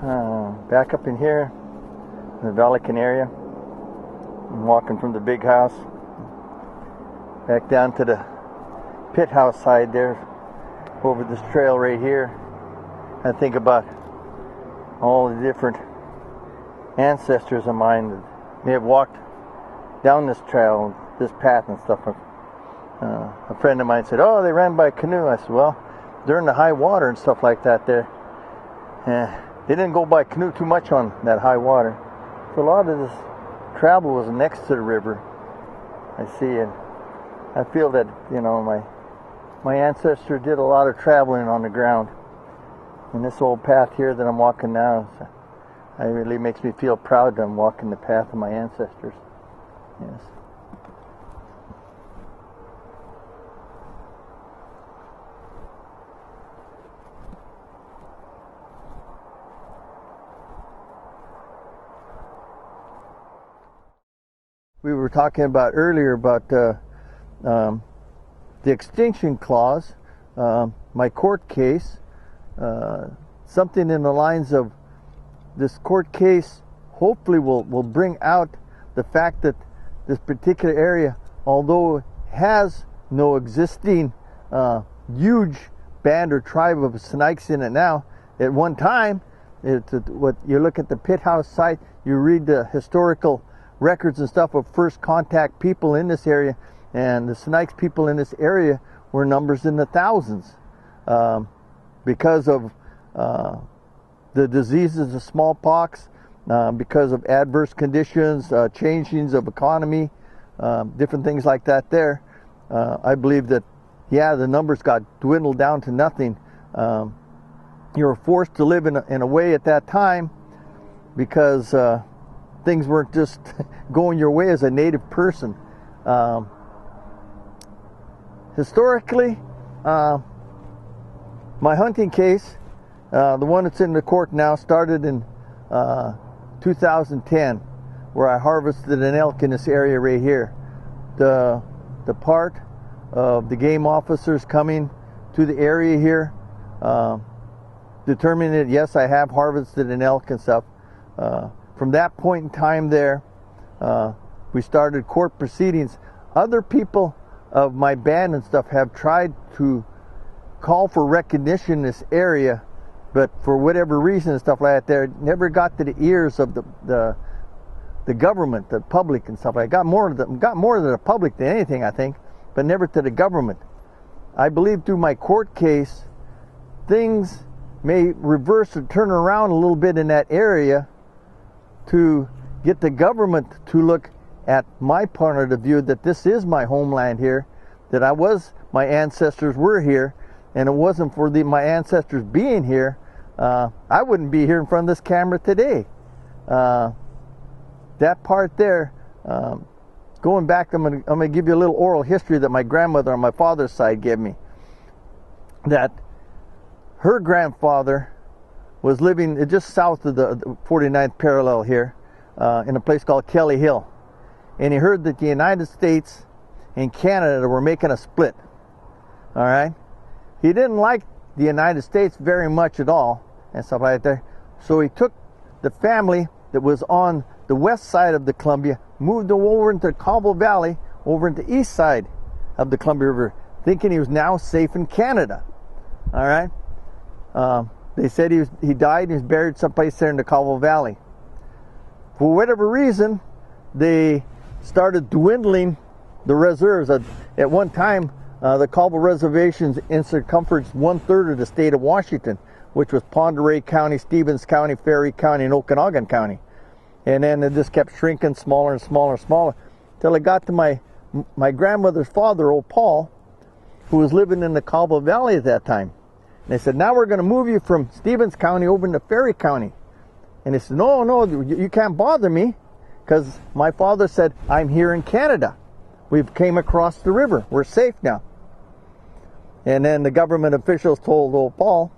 Back up in here in the Velican area. I'm walking from the big house back down to the pit house side there, over this trail right here. I think about all the different ancestors of mine that may have walked down this trail, this path and stuff. A friend of mine said, "Oh, they ran by canoe." I said, "Well, during the high water and stuff like that there, they didn't go by canoe too much on that high water. So a lot of this travel was next to the river, I see, and I feel that, you know, my ancestors did a lot of traveling on the ground. And this old path here that I'm walking now, it really makes me feel proud that I'm walking the path of my ancestors. Yes. We were talking about earlier about the extinction clause, my court case, something in the lines of this court case hopefully will bring out the fact that this particular area, although it has no existing huge band or tribe of Sinixt in it now, at one time, what you look at the pit house site, you read the historical records and stuff of first contact people in this area, and the Sinixt people in this area were numbers in the thousands, because of the diseases of smallpox, because of adverse conditions, changings of economy, different things like that there. I believe that, yeah, the numbers got dwindled down to nothing. You were forced to live in a way at that time because things weren't just going your way as a native person. Historically, my hunting case, the one that's in the court now, started in 2010, where I harvested an elk in this area right here. The part of the game officers coming to the area here determined that, yes, I have harvested an elk and stuff. From that point in time there, we started court proceedings. Other people of my band and stuff have tried to call for recognition in this area, but for whatever reason and stuff like that there, it never got to the ears of the government, the public and stuff like that. Got more to the public than anything, I think, but never to the government. I believe through my court case, things may reverse or turn around a little bit in that area to get the government to look at my point of the view that this is my homeland here, that my ancestors were here, and it wasn't for my ancestors being here, I wouldn't be here in front of this camera today. That part there, going back, I'm gonna give you a little oral history that my grandmother on my father's side gave me. That her grandfather was living just south of the 49th parallel here, in a place called Kelly Hill. And he heard that the United States and Canada were making a split. All right? He didn't like the United States very much at all and stuff like that. So he took the family that was on the west side of the Columbia, moved them over into the Cobble Valley, over into the east side of the Columbia River, thinking he was now safe in Canada. All right? They said he died and he was buried someplace there in the Cobble Valley. For whatever reason, they started dwindling the reserves. At one time, the Cobble Reservations in circumference 1/3 of the state of Washington, which was Pend Oreille County, Stevens County, Ferry County, and Okanagan County. And then it just kept shrinking smaller and smaller and smaller till it got to my grandmother's father, old Paul, who was living in the Cobble Valley at that time. And they said, now we're going to move you from Stevens County over into Ferry County. And they said, no, you can't bother me, because my father said, I'm here in Canada. We've came across the river. We're safe now. And then the government officials told old Paul,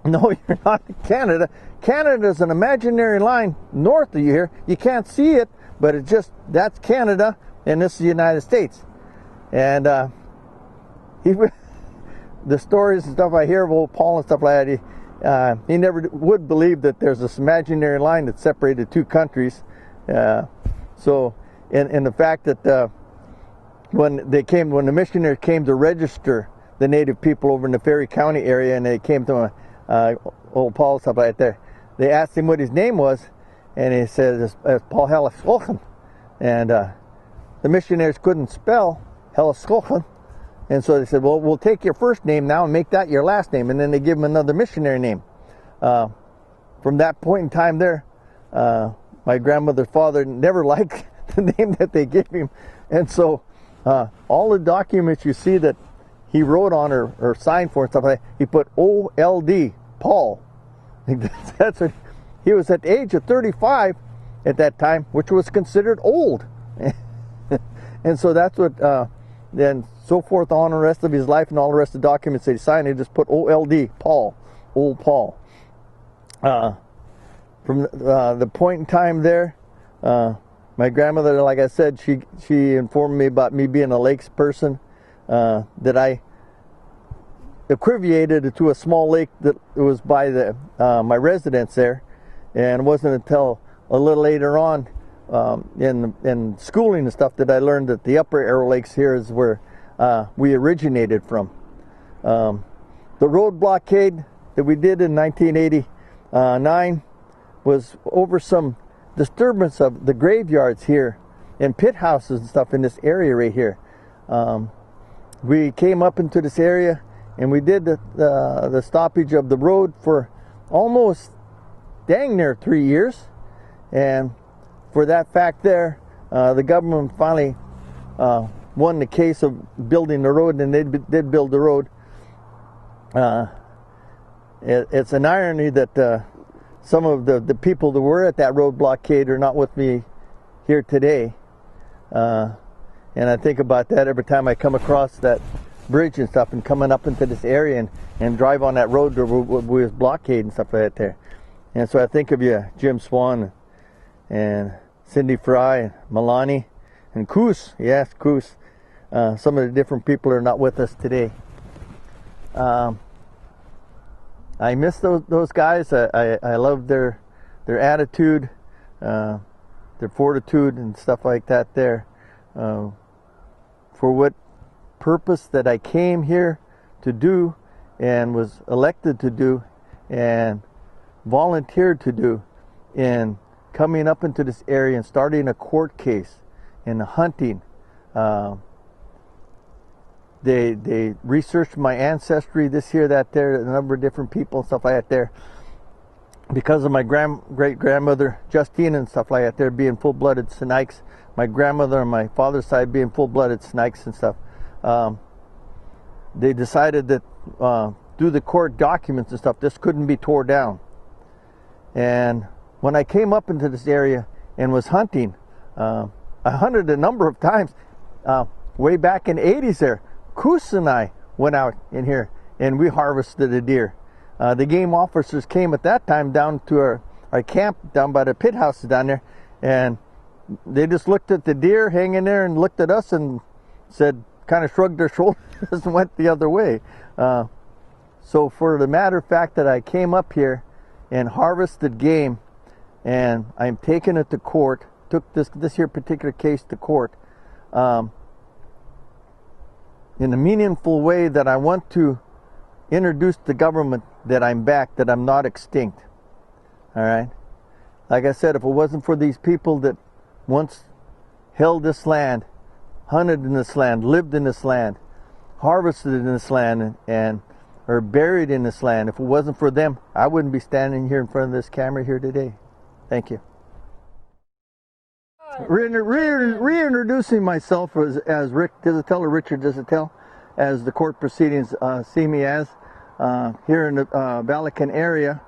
no, you're not in Canada. Canada is an imaginary line north of you here. You can't see it, but that's Canada, and this is the United States. And the stories and stuff I hear of old Paul and stuff like that, he never would believe that there's this imaginary line that separated two countries. So, and the fact that when the missionaries came to register the native people over in the Ferry County area, and they came to old Paul, stuff like that, they asked him what his name was, and he said it's Paul Helleskochen. And the missionaries couldn't spell Helleskochen, and so they said, well, we'll take your first name now and make that your last name, and then they give him another missionary name. From that point in time there, my grandmother's father never liked the name that they gave him, and so all the documents you see that he wrote on or signed for and stuff like that, he put OLD, Paul. That's what, he was at the age of 35 at that time, which was considered old. And so that's what, then so forth on the rest of his life, and all the rest of the documents that he signed, he just put OLD, Paul, old Paul. From the point in time there, my grandmother, like I said, she informed me about me being a lakes person, that I equivocated to a small lake that was by my residence there, and it wasn't until a little later on in schooling and stuff that I learned that the upper Arrow Lakes here is where we originated from. The road blockade that we did in 1989 was over some disturbance of the graveyards here and pit houses and stuff in this area right here. We came up into this area, and we did the stoppage of the road for almost dang near 3 years. And for that fact there, the government finally won the case of building the road, and they did build the road. It's an irony that some of the people that were at that road blockade are not with me here today. And I think about that every time I come across that bridge and stuff, and coming up into this area and drive on that road where we was blockade and stuff like that there. And so I think of you, Jim Swan and Cindy Fry and Milani and Koos. Yes, Koos. Some of the different people are not with us today. I miss those guys. I love their attitude, their fortitude and stuff like that there. For what purpose that I came here to do and was elected to do and volunteered to do in coming up into this area and starting a court case and hunting. They researched my ancestry, this here, that there, a number of different people and stuff like that there. Because of my great-grandmother Justine and stuff like that there being full-blooded Sinixt, my grandmother on my father's side being full-blooded Sinixt and stuff, they decided that through the court documents and stuff, this couldn't be tore down. And when I came up into this area and was hunting, I hunted a number of times way back in the 80s there. Koos and I went out in here and we harvested a deer. The game officers came at that time down to our camp down by the pit houses down there, and they just looked at the deer hanging there and looked at us and said, kind of shrugged their shoulders and went the other way. So for the matter of fact that I came up here and harvested game, and I'm taking it to court, took this here particular case to court, in a meaningful way that I want to introduce the government that I'm back, that I'm not extinct. All right? Like I said, if it wasn't for these people that once held this land, hunted in this land, lived in this land, harvested in this land, and are buried in this land, if it wasn't for them, I wouldn't be standing here in front of this camera here today. Thank you. Reintroducing myself as Rick Desautel, or Richard Desautel, as the court proceedings see me as, here in the Balakan area.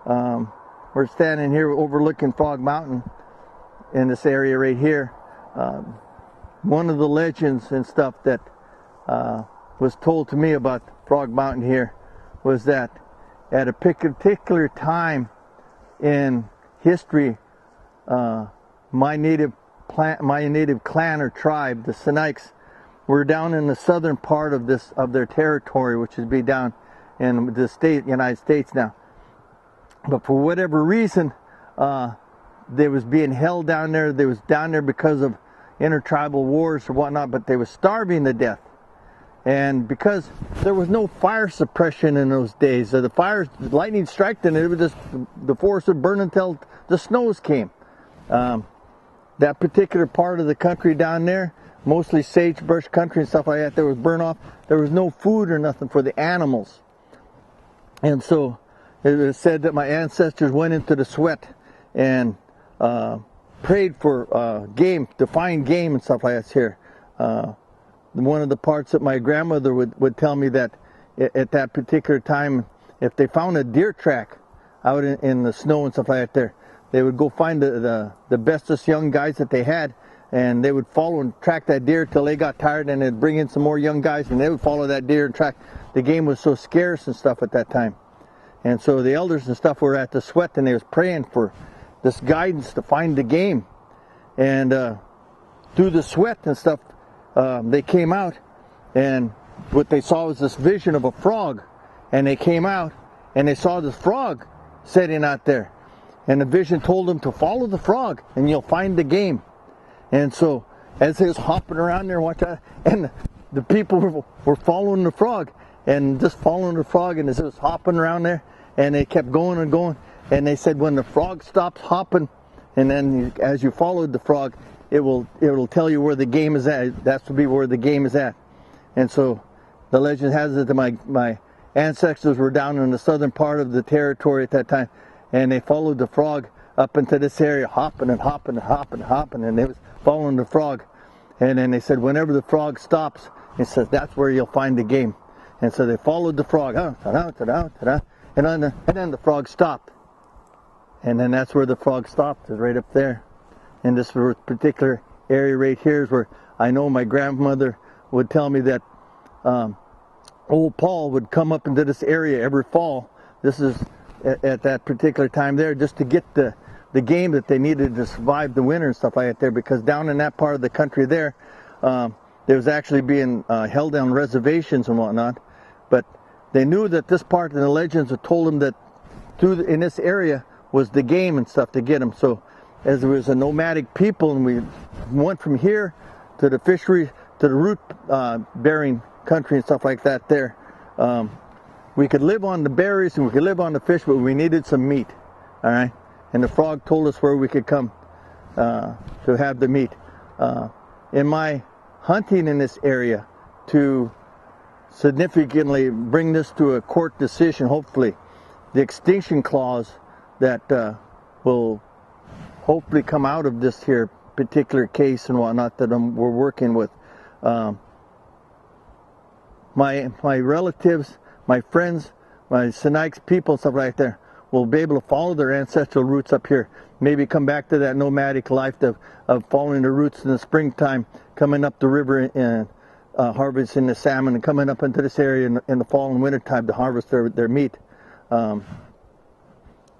We're standing here overlooking Frog Mountain in this area right here. One of the legends and stuff that was told to me about Frog Mountain here was that at a particular time in history, my native clan or tribe, the Sinixt, were down in the southern part of their territory, which would be down in the United States now. but for whatever reason, they was being held down there. They was down there because of intertribal wars or whatnot, but they was starving to death. And because there was no fire suppression in those days, so the fires, lightning struck, and it was just, the forest would burn until the snows came. That particular part of the country down there, mostly sagebrush country and stuff like that, that was burned off. There was no food or nothing for the animals. And so it was said that my ancestors went into the sweat and prayed for game, to find game and stuff like that here. One of the parts that my grandmother would tell me that at that particular time, if they found a deer track out in the snow and stuff like that there, they would go find the bestest young guys that they had, and they would follow and track that deer till they got tired, and they'd bring in some more young guys, and they would follow that deer and track. The game was so scarce and stuff at that time. And so the elders and stuff were at the sweat, and they was praying for this guidance to find the game. And through the sweat and stuff, they came out, and what they saw was this vision of a frog. And they came out, and they saw this frog sitting out there. And the vision told them to follow the frog, and you'll find the game. And so, as they was hopping around there, watch out, and the people were following the frog, and just following the frog, and as it was hopping around there, and they kept going and going, and they said when the frog stops hopping, and then as you followed the frog, it will tell you where the game is at. That's to be where the game is at. And so the legend has it that my ancestors were down in the southern part of the territory at that time, and they followed the frog up into this area, hopping and hopping and hopping and hopping, and they was following the frog. And then they said whenever the frog stops, it says that's where you'll find the game. And so they followed the frog, and then the frog stopped. And then that's where the frog stopped, is right up there. And this particular area right here is where I know my grandmother would tell me that old Paul would come up into this area every fall. This is at that particular time there, just to get the game that they needed to survive the winter and stuff like that there, because down in that part of the country there, there was actually being held on reservations and whatnot. But they knew that this part of the legends had told them that in this area was the game and stuff to get them. So as there was a nomadic people, and we went from here to the fishery, to the root bearing country and stuff like that there, we could live on the berries and we could live on the fish, but we needed some meat. All right, and the frog told us where we could come to have the meat. In my hunting in this area, to significantly bring this to a court decision, hopefully, the extinction clause that will hopefully come out of this here particular case and whatnot that we're working with. My relatives, my friends, my Sinixt people, stuff right there, will be able to follow their ancestral roots up here. Maybe come back to that nomadic life of following the roots in the springtime, coming up the river and harvesting the salmon, and coming up into this area in the fall and winter time to harvest their meat.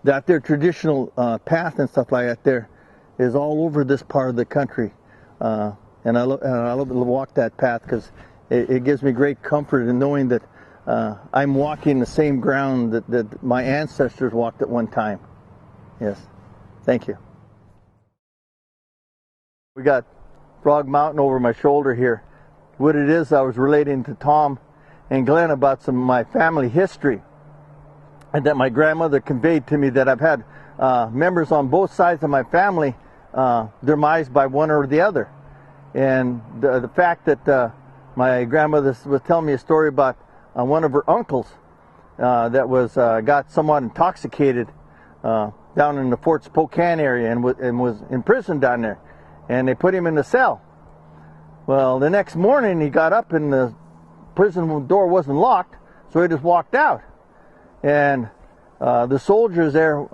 That their traditional path and stuff like that there is all over this part of the country. And I love to walk that path because it gives me great comfort in knowing that I'm walking the same ground that my ancestors walked at one time. Yes. Thank you. We got Frog Mountain over my shoulder here. What it is, I was relating to Tom and Glenn about some of my family history, and that my grandmother conveyed to me that I've had members on both sides of my family demised by one or the other. And the fact that my grandmother was telling me a story about one of her uncles that was got somewhat intoxicated down in the Fort Spokane area and was in prison down there, and they put him in the cell. Well, the next morning he got up and the prison door wasn't locked, so he just walked out. And the soldiers there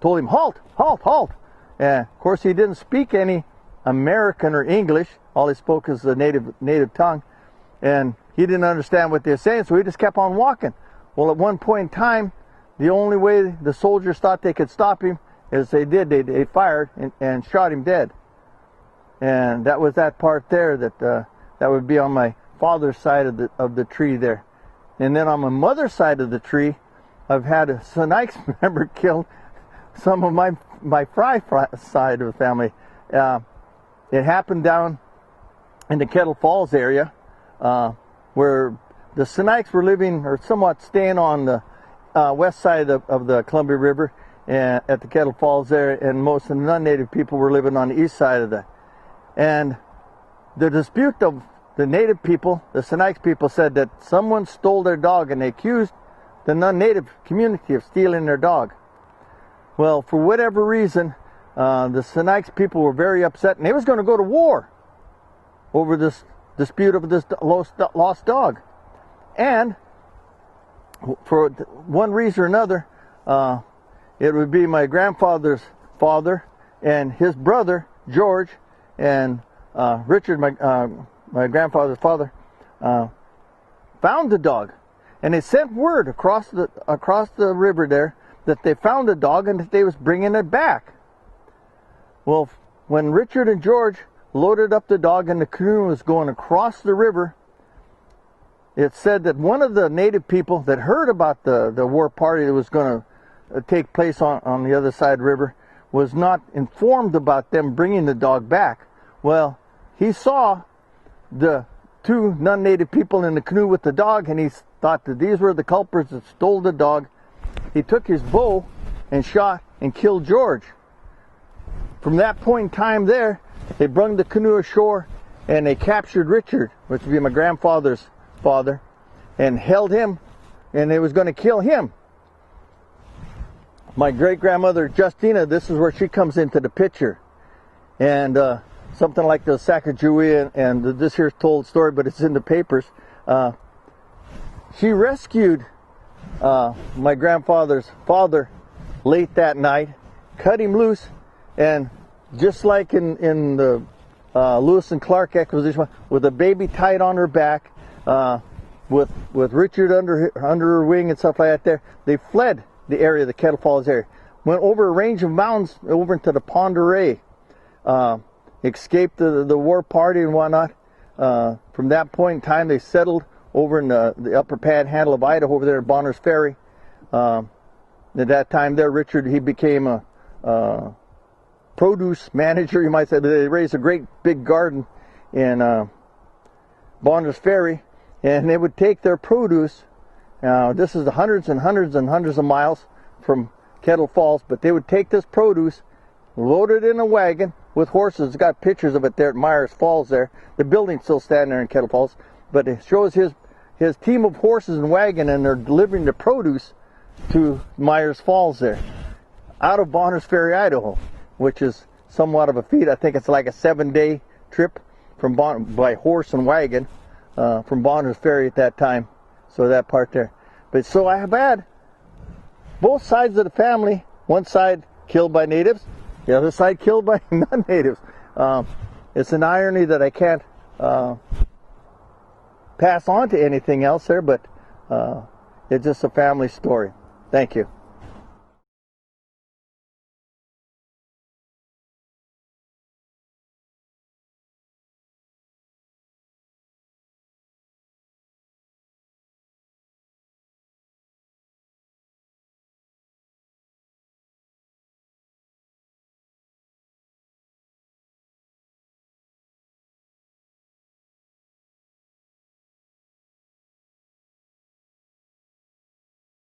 told him, "Halt, halt, halt." And of course he didn't speak any American or English. All he spoke is the native tongue. And he didn't understand what they were saying, so he just kept on walking. Well, at one point in time, the only way the soldiers thought they could stop him is they fired and shot him dead. And that was that part there that would be on my father's side of the tree there. And then on my mother's side of the tree, I've had a Sinixt member kill some of my Fry side of the family. It happened down in the Kettle Falls area, where the Sinikts were living, or somewhat staying on the west side of the Columbia River at the Kettle Falls there, and most of the non-native people were living on the east side of that. And the dispute of the native people, the Sinixt people, said that someone stole their dog, and they accused the non-native community of stealing their dog. Well, for whatever reason, the Sinixt people were very upset, and they was going to go to war over this dispute of this lost dog. And for one reason or another, it would be my grandfather's father and his brother George and Richard, my grandfather's father, found the dog, and they sent word across the river there that they found the dog and that they was bringing it back. Well, when Richard and George loaded up the dog and the canoe was going across the river, it said that one of the native people that heard about the war party that was going to take place on the other side of the river was not informed about them bringing the dog back. Well, he saw the two non-native people in the canoe with the dog, and he thought that these were the culprits that stole the dog. He took his bow and shot and killed George. From that point in time there, they brought the canoe ashore and they captured Richard, which would be my grandfather's father, and held him, and they was going to kill him. My great-grandmother Justina, this is where she comes into the picture. And something like the Sacagawea, and this here's told story, but it's in the papers. She rescued my grandfather's father late that night, cut him loose, and just like in the Lewis and Clark acquisition, with a baby tied on her back, with Richard under her wing and stuff like that there, they fled the area, the Kettle Falls area, went over a range of mountains over into the Pend d'Oreille, escaped the war party and whatnot. From that point in time, they settled over in the upper panhandle of Idaho, over there at Bonner's Ferry. At that time there, Richard, he became a produce manager, you might say. They raised a great big garden in Bonner's Ferry, and they would take their produce. This is the hundreds and hundreds and hundreds of miles from Kettle Falls, but they would take this produce, load it in a wagon with horses. It's got pictures of it there at Myers Falls there. The building's still standing there in Kettle Falls, but it shows his team of horses and wagon, and they're delivering the produce to Myers Falls there, out of Bonner's Ferry, Idaho, which is somewhat of a feat. I think it's like a 7-day trip from by horse and wagon from Bonner's Ferry at that time. So that part there. But so I have had both sides of the family, one side killed by natives, the other side killed by non-natives. It's an irony that I can't pass on to anything else there, but it's just a family story. Thank you.